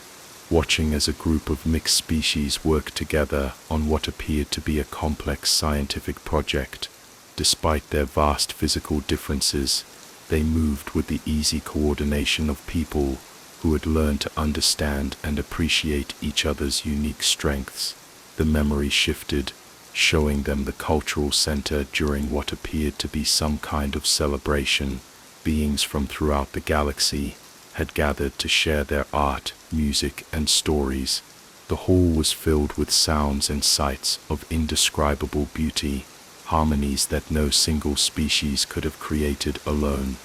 watching as a group of mixed species worked together on what appeared to be a complex scientific project. Despite their vast physical differences, they moved with the easy coordination of people who had learned to understand and appreciate each other's unique strengths. The memory shifted, showing them the cultural center during what appeared to be some kind of celebration. Beings from throughout the galaxy had gathered to share their art, music, and stories. The hall was filled with sounds and sights of indescribable beauty, harmonies that no single species could have created alone.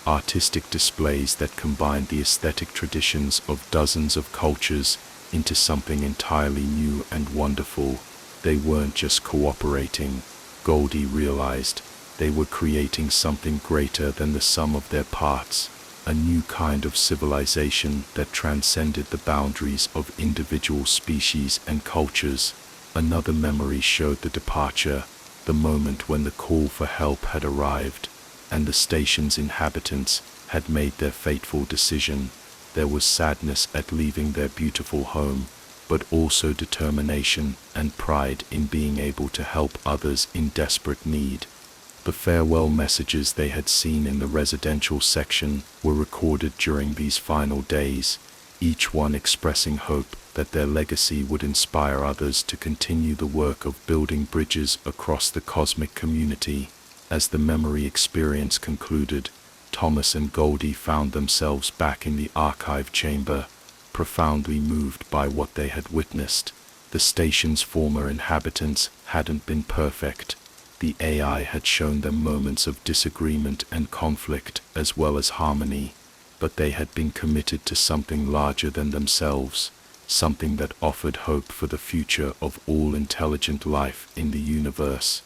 Artistic displays that combined the aesthetic traditions of dozens of cultures into something entirely new and wonderful. They weren't just cooperating, Goldie realized. They were creating something greater than the sum of their parts, a new kind of civilization that transcended the boundaries of individual species and cultures. Another memory showed the departure, the moment when the call for help had arrived, and the station's inhabitants had made their fateful decision. There was sadness at leaving their beautiful home, but also determination and pride in being able to help others in desperate need. The farewell messages they had seen in the residential section were recorded during these final days, each one expressing hope that their legacy would inspire others to continue the work of building bridges across the cosmic community. As the memory experience concluded, Thomas and Goldie found themselves back in the archive chamber, profoundly moved by what they had witnessed. The station's former inhabitants hadn't been perfect. The AI had shown them moments of disagreement and conflict as well as harmony, but they had been committed to something larger than themselves, something that offered hope for the future of all intelligent life in the universe.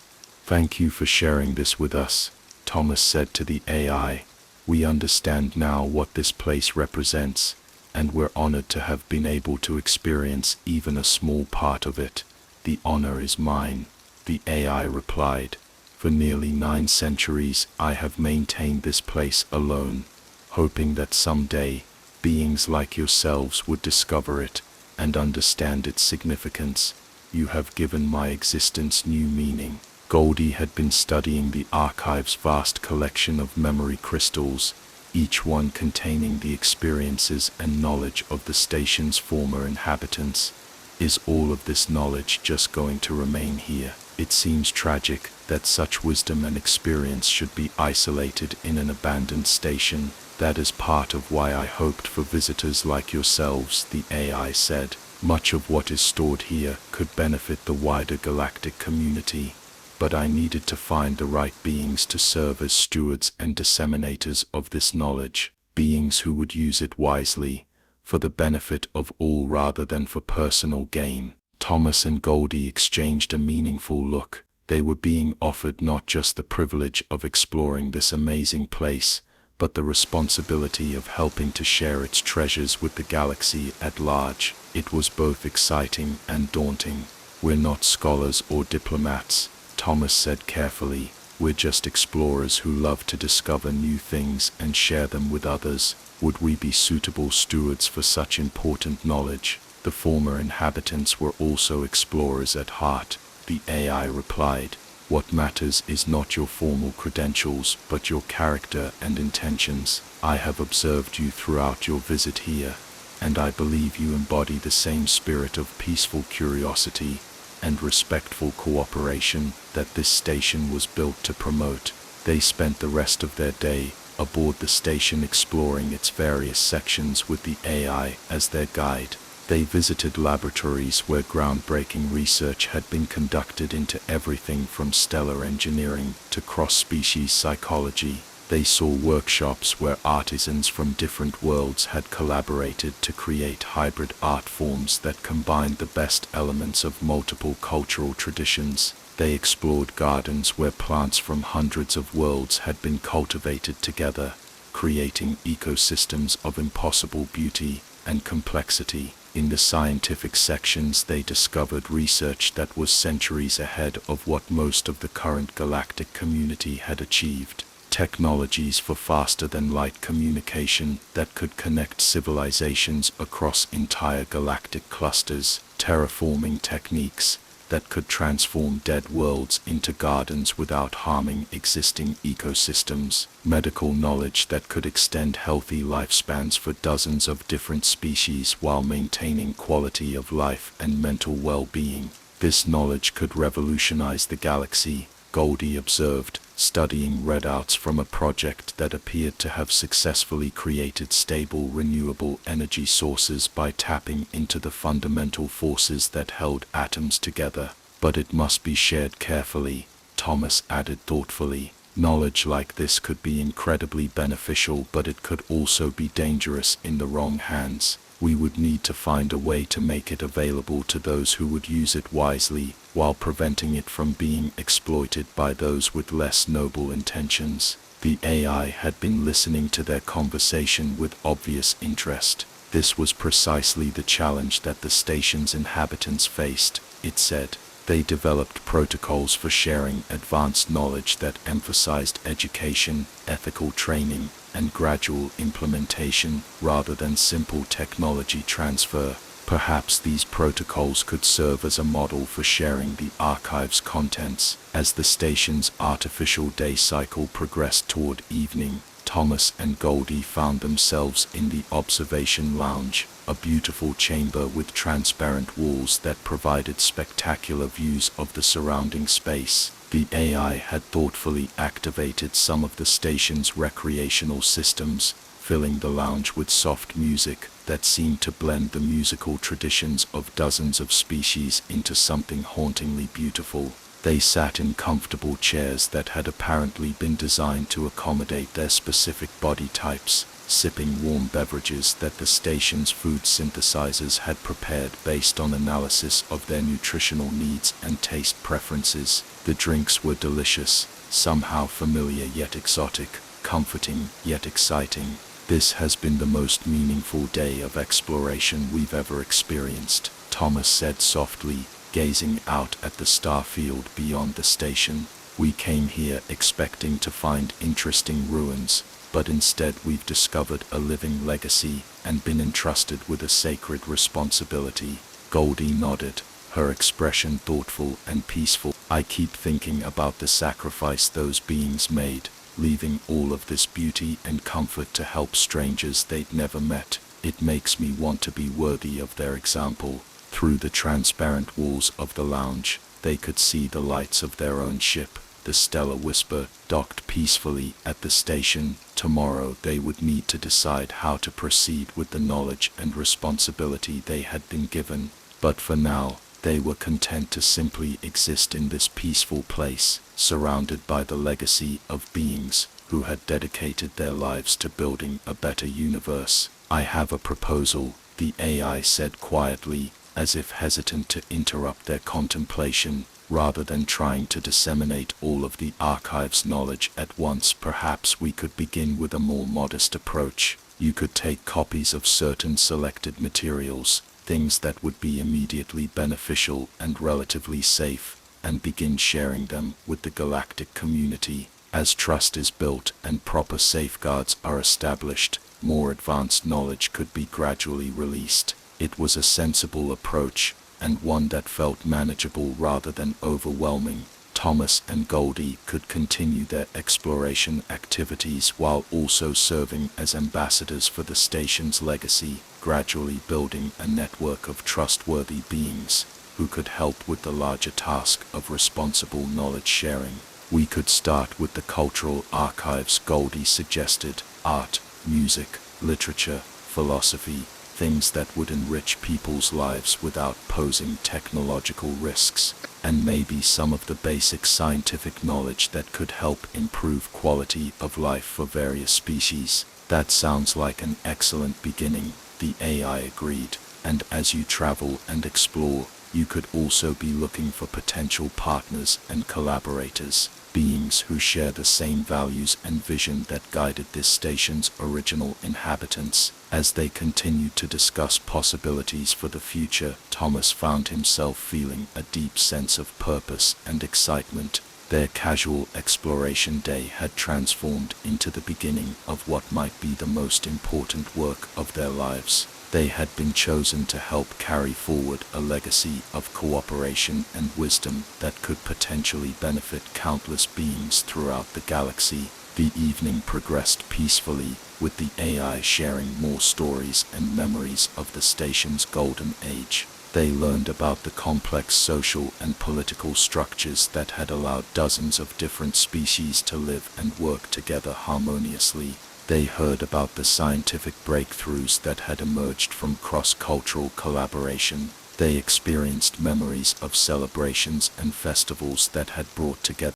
"Thank you for sharing this with us," Thomas said to the AI. "We understand now what this place represents, and we're honored to have been able to experience even a small part of it." "The honor is mine," the AI replied. "For nearly 9 centuries I have maintained this place alone, hoping that someday beings like yourselves would discover it and understand its significance. You have given my existence new meaning." Goldie had been studying the archive's vast collection of memory crystals, each one containing the experiences and knowledge of the station's former inhabitants. Is all of this knowledge just going to remain here? It seems tragic that such wisdom and experience should be isolated in an abandoned station. That is part of why I hoped for visitors like yourselves, the AI said. Much of what is stored here could benefit the wider galactic community, but I needed to find the right beings to serve as stewards and disseminators of this knowledge, beings who would use it wisely, for the benefit of all rather than for personal gain. Thomas and Goldie exchanged a meaningful look. They were being offered not just the privilege of exploring this amazing place, but the responsibility of helping to share its treasures with the galaxy at large. It was both exciting and daunting. "We're not scholars or diplomats," Thomas said carefully. "We're just explorers who love to discover new things and share them with others. Would we be suitable stewards for such important knowledge?" The former inhabitants were also explorers at heart, the AI replied. "What matters is not your formal credentials, but your character and intentions. I have observed you throughout your visit here, and I believe you embody the same spirit of peaceful curiosity and respectful cooperation that this station was built to promote." They spent the rest of their day aboard the station exploring its various sections with the AI as their guide. They visited laboratories where groundbreaking research had been conducted into everything from stellar engineering to cross-species psychology. They saw workshops where artisans from different worlds had collaborated to create hybrid art forms that combined the best elements of multiple cultural traditions. They explored gardens where plants from hundreds of worlds had been cultivated together, creating ecosystems of impossible beauty and complexity. In the scientific sections, they discovered research that was centuries ahead of what most of the current galactic community had achieved. Technologies for faster-than-light communication that could connect civilizations across entire galactic clusters, terraforming techniques that could transform dead worlds into gardens without harming existing ecosystems, medical knowledge that could extend healthy lifespans for dozens of different species while maintaining quality of life and mental well-being. This knowledge could revolutionize the galaxy, Goldie observed, studying readouts from a project that appeared to have successfully created stable renewable energy sources by tapping into the fundamental forces that held atoms together. "But it must be shared carefully," Thomas added thoughtfully. "Knowledge like this could be incredibly beneficial, but it could also be dangerous in the wrong hands. We would need to find a way to make it available to those who would use it wisely, while preventing it from being exploited by those with less noble intentions." The AI had been listening to their conversation with obvious interest. This was precisely the challenge that the station's inhabitants faced, it said. They developed protocols for sharing advanced knowledge that emphasized education, ethical training, and gradual implementation rather than simple technology transfer. Perhaps these protocols could serve as a model for sharing the archive's contents. As the station's artificial day cycle progressed toward evening, Thomas and Goldie found themselves in the observation lounge, a beautiful chamber with transparent walls that provided spectacular views of the surrounding space. The AI had thoughtfully activated some of the station's recreational systems, filling the lounge with soft music that seemed to blend the musical traditions of dozens of species into something hauntingly beautiful. They sat in comfortable chairs that had apparently been designed to accommodate their specific body types, sipping warm beverages that the station's food synthesizers had prepared based on analysis of their nutritional needs and taste preferences. The drinks were delicious, somehow familiar yet exotic, comforting yet exciting. "This has been the most meaningful day of exploration we've ever experienced," Thomas said softly, gazing out at the star field beyond the station. "We came here expecting to find interesting ruins, but instead we've discovered a living legacy and been entrusted with a sacred responsibility." Goldie nodded, her expression thoughtful and peaceful. "I keep thinking about the sacrifice those beings made, leaving all of this beauty and comfort to help strangers they'd never met. It makes me want to be worthy of their example." Through the transparent walls of the lounge, They could see the lights of their own ship, the Stellar Whisper, docked peacefully at the station. Tomorrow they would need to decide how to proceed with the knowledge and responsibility they had been given. But for now, they were content to simply exist in this peaceful place, surrounded by the legacy of beings who had dedicated their lives to building a better universe. "I have a proposal," the AI said quietly, as if hesitant to interrupt their contemplation. "Rather than trying to disseminate all of the archive's knowledge at once, perhaps we could begin with a more modest approach. You could take copies of certain selected materials, things that would be immediately beneficial and relatively safe, and begin sharing them with the galactic community. As trust is built and proper safeguards are established, more advanced knowledge could be gradually released." It was a sensible approach, and one that felt manageable rather than overwhelming. Thomas and Goldie could continue their exploration activities while also serving as ambassadors for the station's legacy, gradually building a network of trustworthy beings who could help with the larger task of responsible knowledge sharing. "We could start with the cultural archives," Goldie suggested. "Art, music, literature, philosophy, things that would enrich people's lives without posing technological risks, and maybe some of the basic scientific knowledge that could help improve quality of life for various species." "That sounds like an excellent beginning," the AI agreed. "And as you travel and explore, you could also be looking for potential partners and collaborators, beings who share the same values and vision that guided this station's original inhabitants." As they continued to discuss possibilities for the future, Thomas found himself feeling a deep sense of purpose and excitement. Their casual exploration day had transformed into the beginning of what might be the most important work of their lives. They had been chosen to help carry forward a legacy of cooperation and wisdom that could potentially benefit countless beings throughout the galaxy. The evening progressed peacefully, with the AI sharing more stories and memories of the station's golden age. They learned about the complex social and political structures that had allowed dozens of different species to live and work together harmoniously. They heard about the scientific breakthroughs that had emerged from cross-cultural collaboration. They experienced memories of celebrations and festivals that had brought together